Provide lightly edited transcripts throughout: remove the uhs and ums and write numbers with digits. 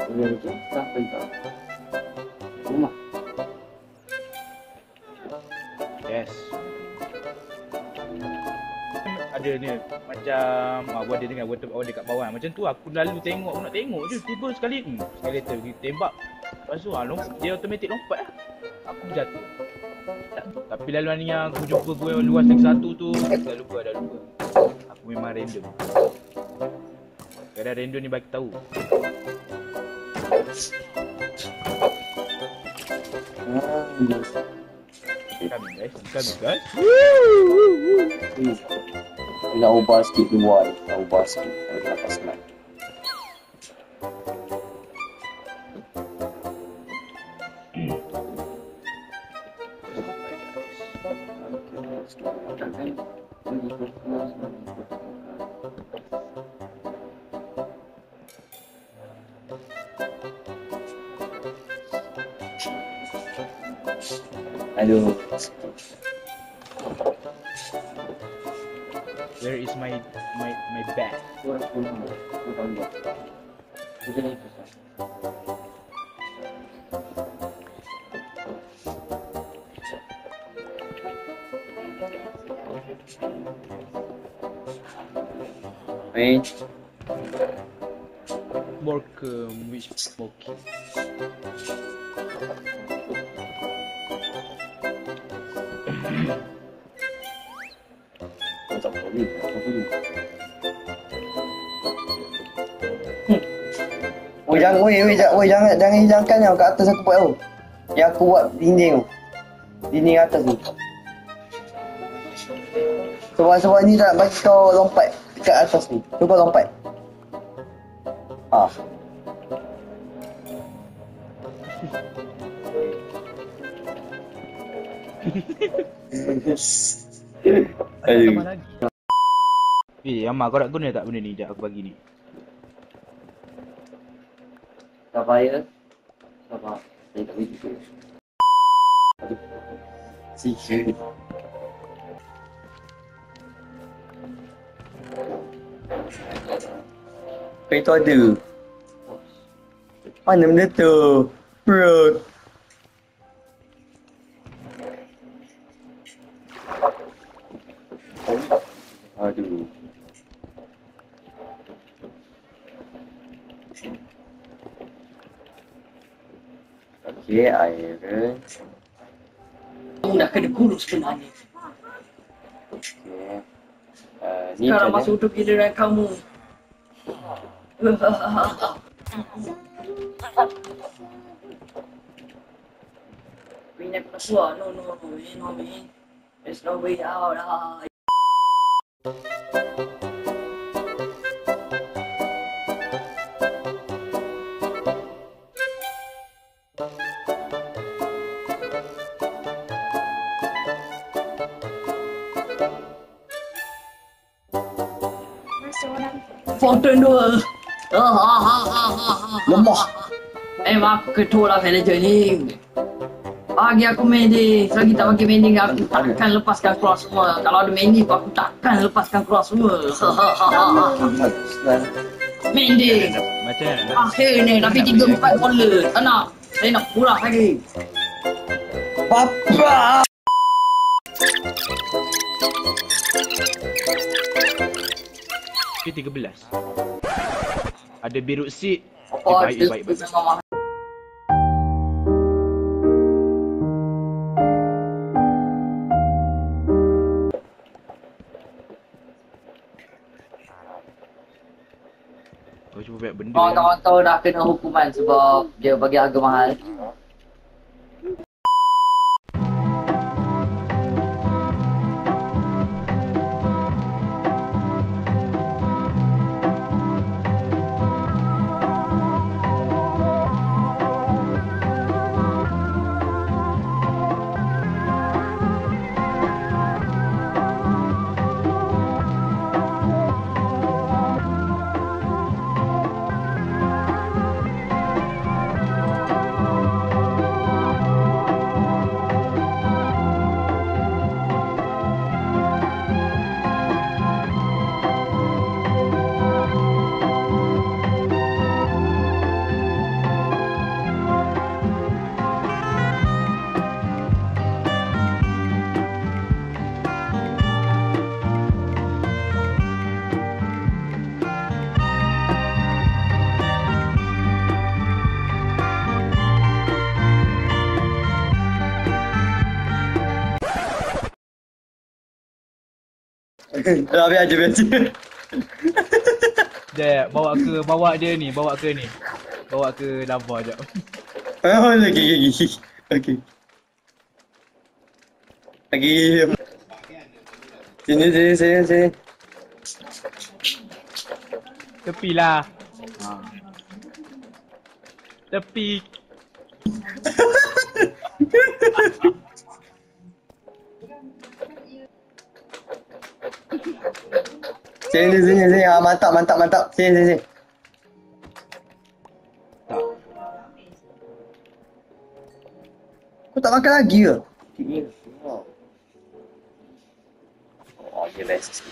Udah sampai ke rumah. Yes. Ada ni macam buat dia dengan water power dekat bawah. Macam tu aku lalu tengok, aku nak tengok je tiba sekali sekali tu tembak. Lepas tu dia automatik lompat lah. Aku jatuh. Tapi laluan yang aku jumpa gue luas lagi satu tu dah lupa. Aku memang random. Kadang random ni bagi tahu. Kami guys. Nak ubah sikit luar, nak ubah sikit lepas senang. Aduh. Where is my bag? Wait. Borkum with smoky. Jangan hilangkan yang kat atas aku buat tu. Yang aku buat dinding tu. Dinding atas tu. Sebab ni tak bagi kau lompat dekat atas ni. Cuba lompat. Aduh. Amal kau nak guna tak benda ni? Sekejap aku bagi ni. Tak payah. Sabar. Saya tak boleh juga. Aduh. Sikit. Apa itu ada? Mana benda tu? Bro. Aduh. Okey, air. Kamu dah kena kurus sebenarnya. Okey. Ni Sekarang masuk untuk giliran kamu. We nak kena keluar. No, man. There's no way out. Fountain 2. lemah. Aku ketua lah manager ni. Bagi aku mending. Selagi tak bagi mending aku takkan lepaskan keluar semua. Kalau ada mending aku takkan lepaskan keluar semua. Mending. Macam mana? Akhirnya tapi 3-4 bola. Tak nak. Saya nak pulang lagi. Papa. Okay, 13. Ada biru seat. Apa Baik. Kau cuba banyak benda. Kawan-kawan tahu dah kena hukuman sebab dia bagi harga mahal. Biar aja. Jap, bawa dia ni, bawa ke lava jap. Oh, lagi. Okey. Lagi. Sini. Tepi lah. Tepi. Sini. Ah, mantap. Sini. Tak. Kau tak makan lagi ke? Oh, dia best.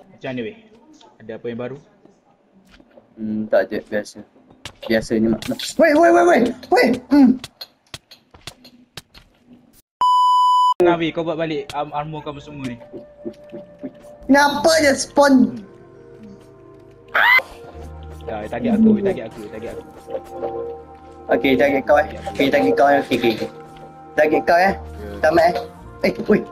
Macam mana weh? Ada apa yang baru? Tak je, biasa. Biasanya mak. Wait. Nabi, kau buat balik armor kau semua ni. Kenapa je spawn? Dah, target aku. Okey, target kau eh. Okey. Target kau eh. Tamat eh. Wait.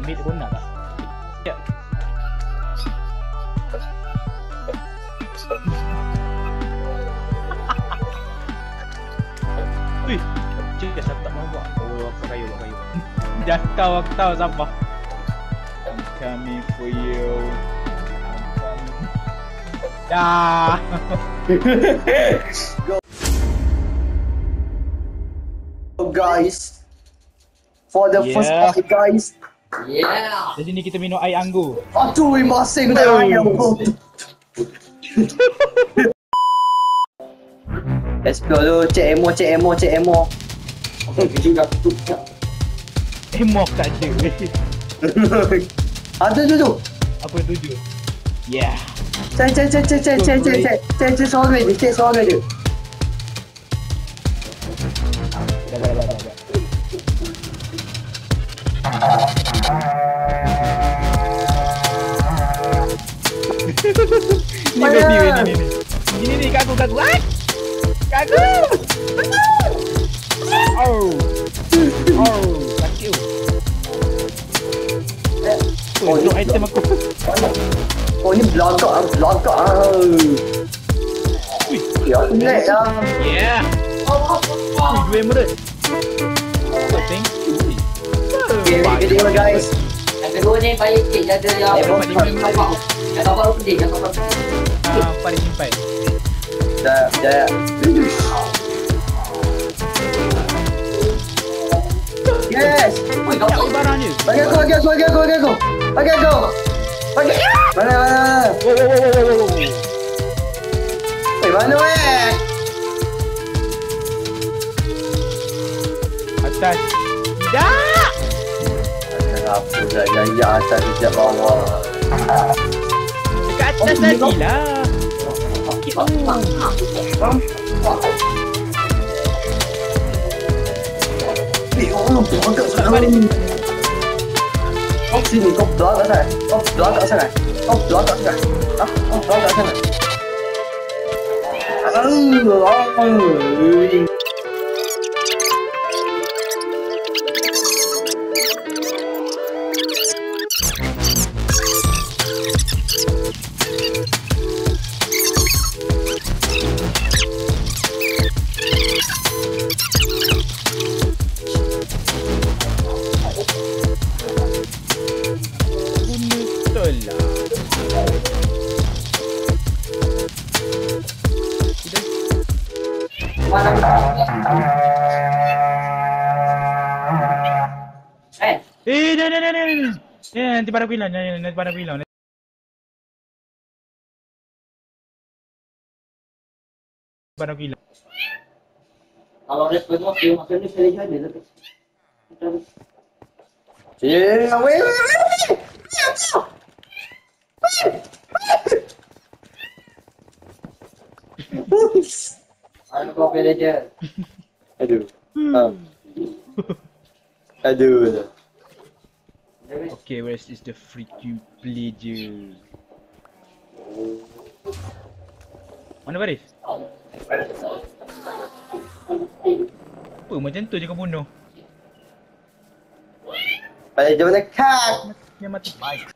Mid pun nak tak? Ya. Wih, cik siapa tak mau buat? Oh, aku kayu. Jatuh aku tahu siapa. I'm coming for you. I'm coming. Dah. Go guys. For the first part guys. Yeah. Di sini kita minum air anggur. Aduh, masing dah air. Explore dulu, cek ammo. Juga tutup. Ammo tak ada. Ada tu. Apa yang tuju? Yeah. Cek suara dia. Dah. Ni kaku. Kaku. Oh. Oh, sakit tu. Oh, drop item aku. Oh, ni belagak ah. Ui, Ya, lag lah. yeah. Ui, 2 emerald. Oh, thank you. Okay, kita tengok guys. Yang kedua ni baik sikit jaga yang kapal. Yang kapal pedih, yang kapal pedih. Apa dia simpan? Sekejap. Yes. Oi, Tak kapal barang je. Bagi aku. Mana? Wow. Mana Atas. Tidak. Apa saja ya atas sejak bawah. Dekat atas tadi lah. Belagak sangat. Kau sini, kau belagak sangat. Kau belagak sangat. Betul lah. Nah. Nanti pada aku hilang. Kalau respon tu maksud ni saya jadi lah. Wait. Ada kau villager. Aduh. Aduh. Okay, where is the free to play je? Mana Baris? Apa macam tu je kau bunuh? Pada jom dekat. Dia mati baik.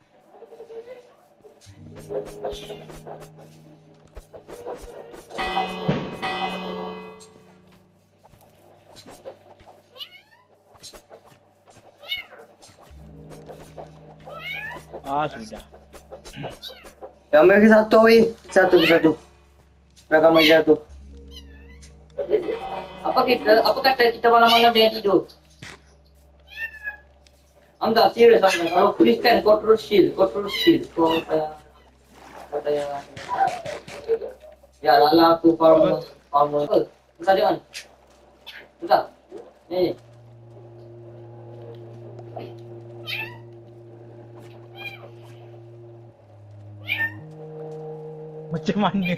Sudah. Yang mereka satu weh. Satu. Belakang meja tu. Apa kata kita malam-malam dia tidur? Enggak serius Anda. Kalau polis kan control shield. Kau kata yang ya lala aku farm. Buka dia kan? Buka. Ni. Macam mana?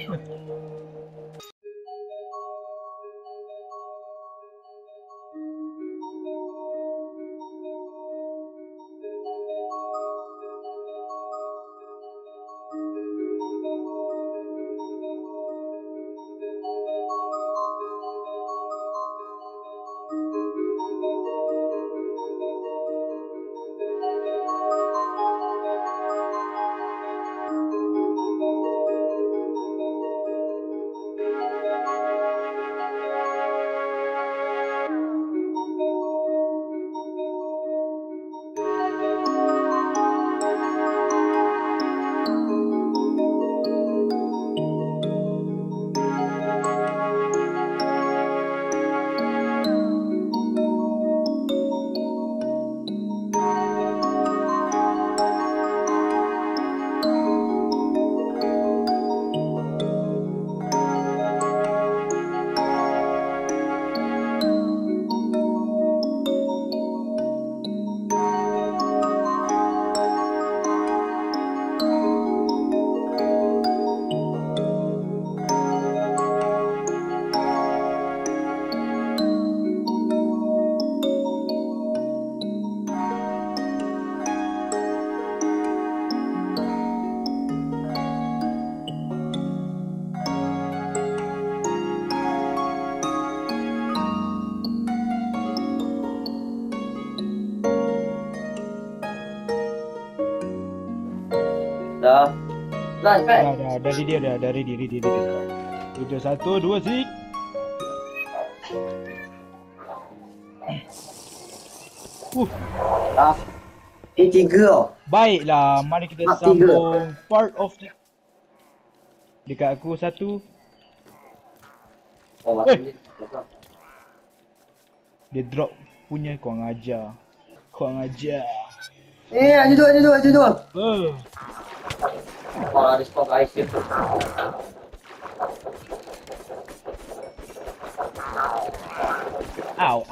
Dah, kan? Dari dia. 3, 1, 2, sik. Ah. Tiga tau. Baiklah, mari kita Mak sambung part of the... Dekat aku 1. Oh, Eh. Dia drop punya kau ngajar. Ada dua. kalau ada stok ais dia. Au.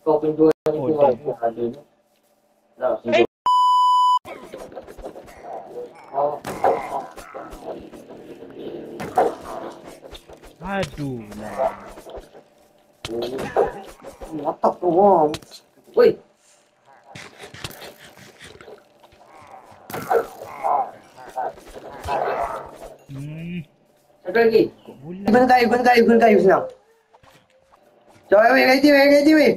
Kau pun dua Oh, itu damn. ada. Dah, Eh. Oh, Aduh. Matak tu orang. woi. Satu lagi. Kok bulan? Guna kayu senang. Jom, ready weh.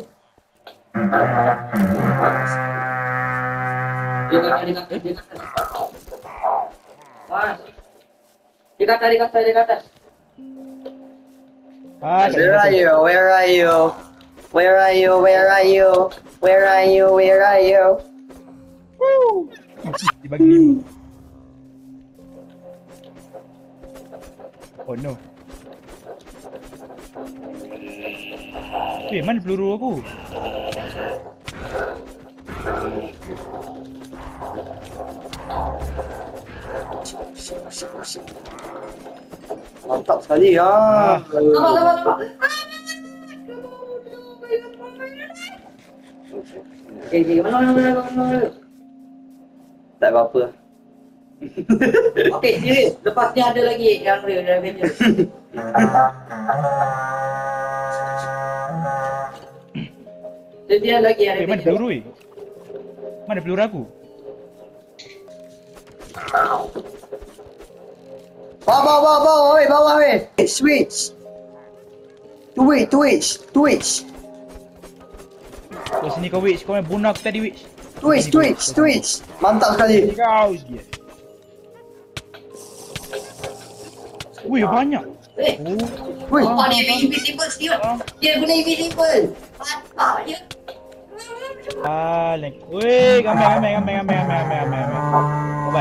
Dia kata. Wah. Dia kata. Ah, Where are you? Dia bagi 5. Oh no. Mana peluru aku? Mantap sekali ya. Sabar. Mana. Tak apa-apa. Okey, dia. Lepas ni ada lagi yang real Avenger. Dia lagi yang Mana peluru ni? Mana peluru aku? Bawah weh. Switch. Twitch. Kau sini kau witch, kau main bunuh aku tadi witch. Twitch. Mantap sekali. Kau dia. Wih, banyak. Wih. Apa dia invisible Steven? Dia guna invisible. Apa dia? Leng. Wih, gambar.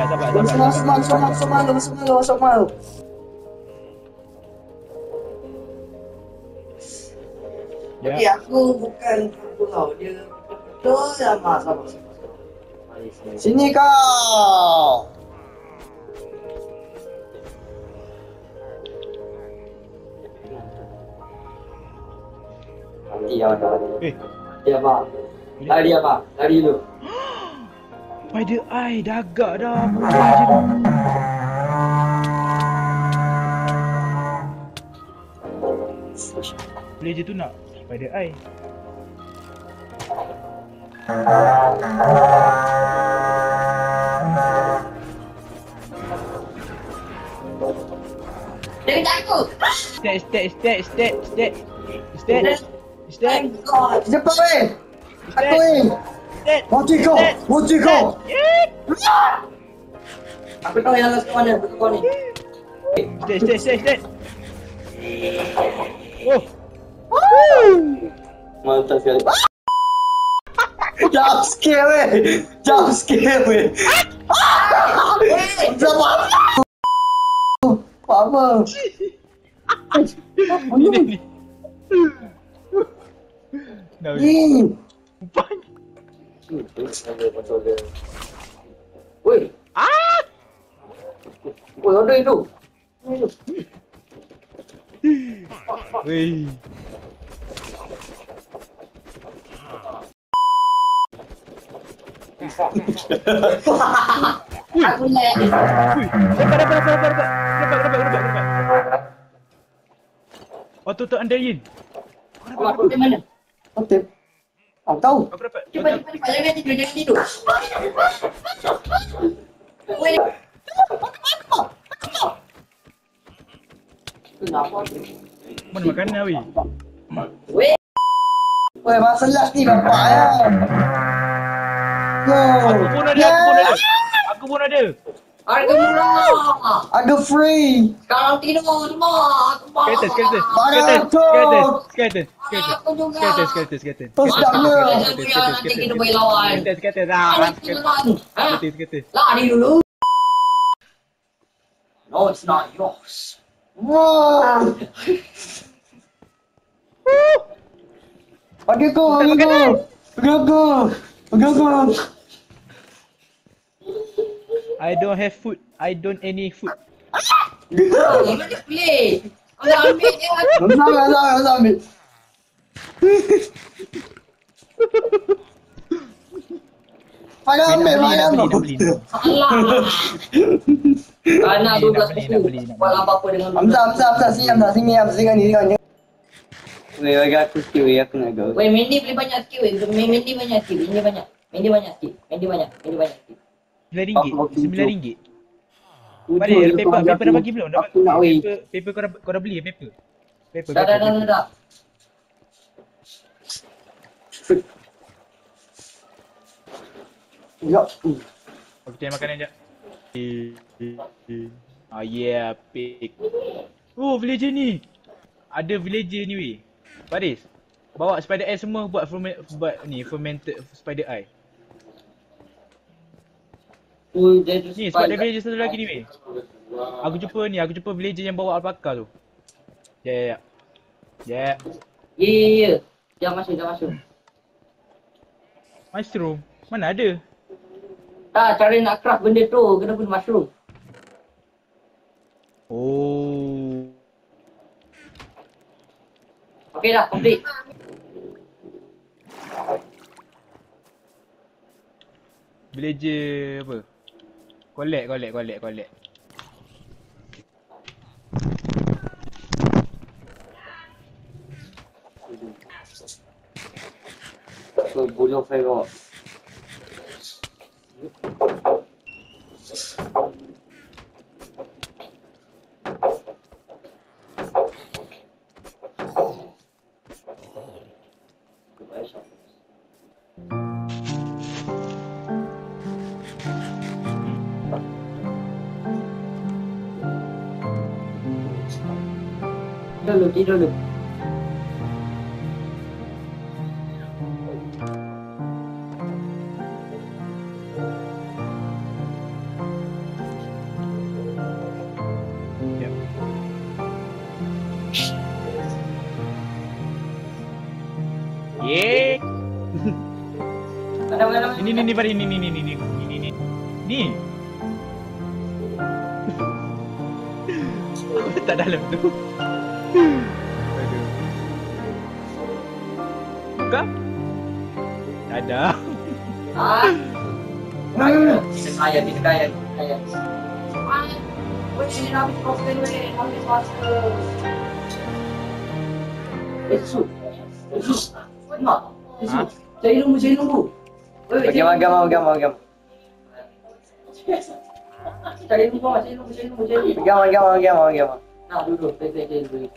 Sabar. Masuk malu. Tapi Ya. aku bukan pulau dia. Betul sama. Sini kau. Eh, Lari dulu. spider eye dah agak dah. Bukan je tu. Boleh je tu nak spider eye. Dia takut. Step. Thank God. Cepat weh. Aku weh. Mati kau. Aku tahu yang last mana kau ni. Step. Oh, Mantap sekali. Jump scare weh. Apa? ini. Dah weh. Woi. Woi, ada itu. Weh. Aku nak. Dapat. Waktu tu Andayin. Aku di mana? Okey. Aku tahu. Aku dapat. Cepat jangan tidur. Woi. Kenapa? Mana makanan weh? Woi. Weh, masalah ni bapak ya. Aku pun ada, aku pun ada. Aku pun ada. Harga murah. Ada free. Sekarang tidur semua. Skeleton, skeleton. Aku juga. Skeleton. Terus taknya. Nanti kita boleh lawan. Skeleton. Skeleton. Lari dulu. No, it's not yours. Wah. Bagi aku. I don't have food. I don't any food. Mana dia boleh? Kau dah ambil dia. Jangan ambil. Jangan ambil. Nak beli. Salah. Karena 12 buku. Buat apa-apa dengan Hamzah, sini ni. Weh, bagi aku skill, aku nak go. Weh, Mandy boleh banyak skill. Mandy banyak skill. Mandy banyak skill. RM9. Balik, paper dah bagi belum? Aku nak weh. Paper kau dah beli paper? Dah. Ya. Aku cari makanan sekejap. Yeah, pig. Oh, villager ni. Ada villager ni weh. Faris, bawa spider eye semua buat fermented spider eye. Ni sebab ada villager satu lagi ni weh. Aku jumpa villager yang bawa alpaka tu. Ya. Ya. Jangan masuk. Mushroom, mana ada? Cara nak craft benda tu kena guna mushroom. Oh. Okey dah, complete. Villager apa? Collect. Buluh Fero. Tidur dulu. Ya. Ye. Mana? Ini Fari, ini. Ni. Tak dalam tu. Buka? Tak ada. Kaya. Weh, ni dah habis proses weh. Habis masa. Esok. Mak. Esok. Cari nunggu. Weh, Bagi magam. Cari nunggu. Magam. Nah, duduk. Baik-baik dulu.